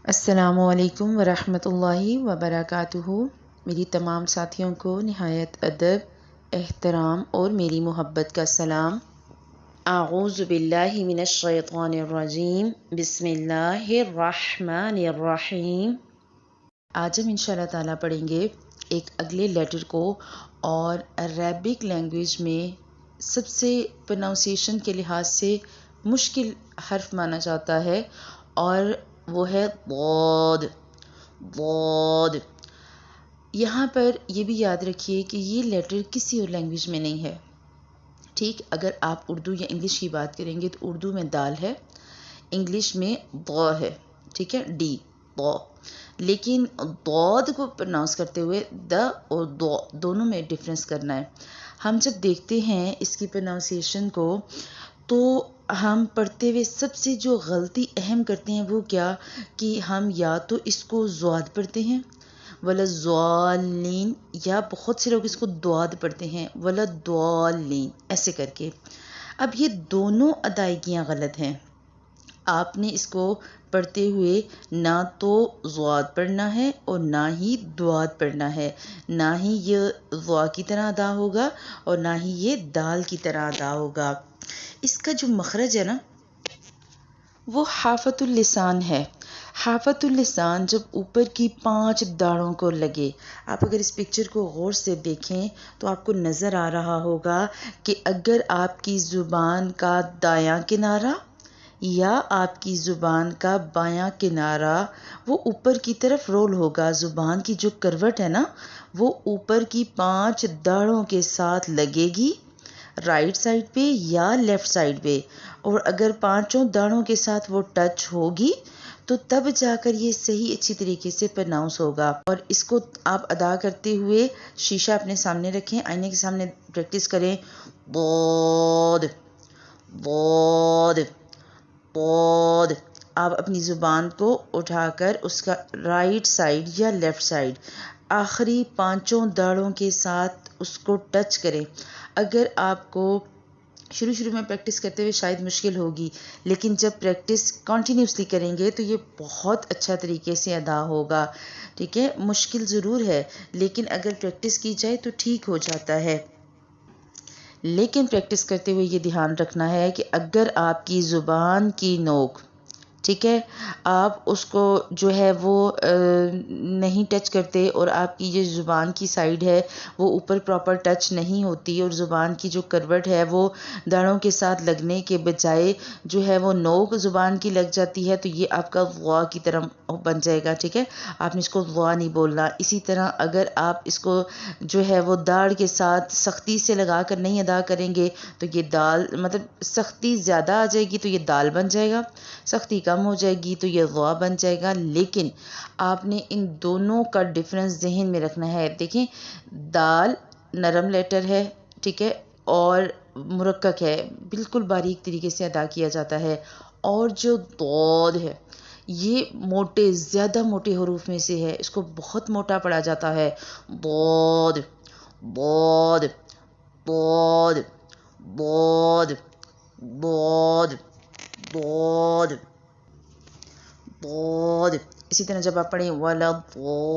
السلام علیکم ورحمۃ اللہ وبرکاتہ۔ میری تمام ساتھیوں کو نہایت ادب، احترام اور میری محبت کا سلام۔ اعوذ باللہ من الشیطان الرجیم، بسم اللہ الرحمن الرحیم۔ آج ہم انشاءاللہ تعالیٰ پڑھیں گے ایک اگلے لیٹر کو، اور عربک لینگویج میں سب سے پروننسیشن کے لحاظ سے مشکل حرف مانا جاتا ہے، اور وہ ہے ضاد۔ ضاد یہاں پر یہ بھی یاد رکھیے کہ یہ لیٹر کسی اور لینگویج میں نہیں ہے، ٹھیک؟ اگر آپ اردو یا انگلش کی بات کریں گے تو اردو میں دال ہے، انگلش میں ضا ہے، ٹھیک ہے، ڈی، ضا۔ لیکن ضاد کو پروناؤنس کرتے ہوئے دا اور ضا دونوں میں ڈفرینس کرنا ہے۔ ہم جب دیکھتے ہیں اس کی پروناؤنسیشن کو تو ہم پڑھتے ہوئے سب سے جو غلطی اہم کرتے ہیں وہ کیا، کہ ہم یا تو اس کو ضاد پڑھتے ہیں ولا ضالین، یا بہت سے لوگ اس کو دواد پڑھتے ہیں ولا ضالین، ایسے کر کے۔ اب یہ دونوں ادائیگیاں غلط ہیں۔ آپ نے اس کو پڑھتے ہوئے نہ تو ضاد پڑھنا ہے اور نہ ہی دواد پڑھنا ہے، نہ ہی یہ ضا کی طرح ادا ہوگا اور نہ ہی یہ دال کی طرح ادا ہوگا۔ اس کا جو مخرج ہے نا وہ حافۃ اللسان ہے۔ حافۃ اللسان جب اوپر کی 5 داڑھوں کو لگے، آپ اگر اس پکچر کو غور سے دیکھیں تو آپ کو نظر آ رہا ہوگا کہ اگر آپ کی زبان کا دایاں کنارہ یا آپ کی زبان کا بایاں کنارہ وہ اوپر کی طرف رول ہوگا، زبان کی جو کروٹ ہے نا وہ اوپر کی 5 داڑھوں کے ساتھ لگے گی، رائٹ سائڈ پہ یا لیفٹ سائڈ پہ، اور اگر 5 داڑھوں کے ساتھ وہ ٹچ ہوگی تو تب جا کر یہ صحیح اچھی طریقے سے پرناؤنس ہوگا۔ اور اس کو آپ ادا کرتے ہوئے شیشہ اپنے سامنے رکھیں، آئینے کے سامنے پریکٹس کریں، ضاد ضاد ضاد۔ آپ اپنی زبان کو اٹھا کر اس کا رائٹ سائڈ یا لیفٹ سائڈ آخری 5 داڑھوں کے ساتھ اس کو ٹچ کریں۔ اگر آپ کو شروع میں پریکٹس کرتے ہوئے شاید مشکل ہوگی، لیکن جب پریکٹس کنٹینیوسلی کریں گے تو یہ بہت اچھا طریقے سے ادا ہوگا، ٹھیک ہے؟ مشکل ضرور ہے لیکن اگر پریکٹس کی جائے تو ٹھیک ہو جاتا ہے۔ لیکن پریکٹس کرتے ہوئے یہ دھیان رکھنا ہے کہ اگر آپ کی زبان کی نوک، ٹھیک ہے، آپ اس کو جو ہے وہ نہیں ٹچ کرتے اور آپ کی جو زبان کی سائڈ ہے وہ اوپر پراپر ٹچ نہیں ہوتی اور زبان کی جو کروٹ ہے وہ داڑھوں کے ساتھ لگنے کے بجائے جو ہے وہ نوک زبان کی لگ جاتی ہے، تو یہ آپ کا ضا کی طرح بن جائے گا، ٹھیک ہے؟ آپ نے اس کو ضا نہیں بولنا۔ اسی طرح اگر آپ اس کو جو ہے وہ داڑھ کے ساتھ سختی سے لگا کر نہیں ادا کریں گے تو یہ دال، مطلب سختی زیادہ آ جائے گی تو یہ دال بن جائے گا، سختی کم ہو جائے گی تو یہ ضا بن جائے گا۔ لیکن آپ نے ان دونوں کا ڈفرنس ذہن میں رکھنا ہے۔ دیکھیں، دال نرم لیٹر ہے، ٹھیک ہے، اور مرکک ہے، بالکل باریک طریقے سے ادا کیا جاتا ہے، اور جو ضاد ہے یہ موٹے، زیادہ موٹے حروف میں سے ہے، اس کو بہت موٹا پڑھا جاتا ہے۔ ضاد ضاد ضاد ضاد ضاد ضاد ضاد۔ اسی طرح جب آپ پڑھیں ولا ضالین،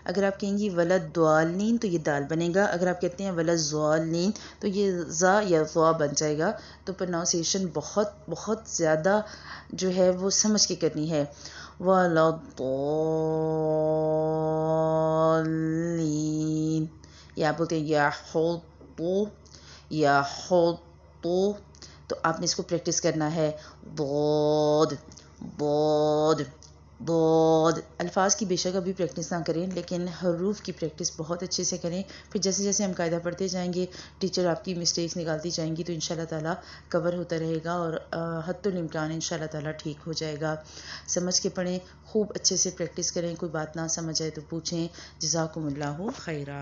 اگر آپ کہیں گی ولا ضالین تو یہ دال بنے گا، اگر آپ کہتے ہیں ولا ضالین تو یہ ضا یا ضا بن جائے گا۔ تو پروناؤنسیشن بہت بہت زیادہ جو ہے وہ سمجھ کے کرنی ہے۔ ولا ضالین، یا آپ بولتے ہیں یا حطو، یا حطو، تو آپ نے اس کو پریکٹس کرنا ہے، ضاد ضاد ضاد۔ الفاظ کی بے شک ابھی پریکٹس نہ کریں لیکن حروف کی پریکٹس بہت اچھے سے کریں، پھر جیسے جیسے ہم قاعدہ پڑھتے جائیں گے ٹیچر آپ کی مسٹیکس نکالتی جائیں گی تو انشاءاللہ تعالیٰ کور ہوتا رہے گا اور حتی الامکان انشاءاللہ تعالیٰ ٹھیک ہو جائے گا۔ سمجھ کے پڑھیں، خوب اچھے سے پریکٹس کریں، کوئی بات نہ سمجھ آئے تو پوچھیں۔ جزاکم اللہ خیرہ۔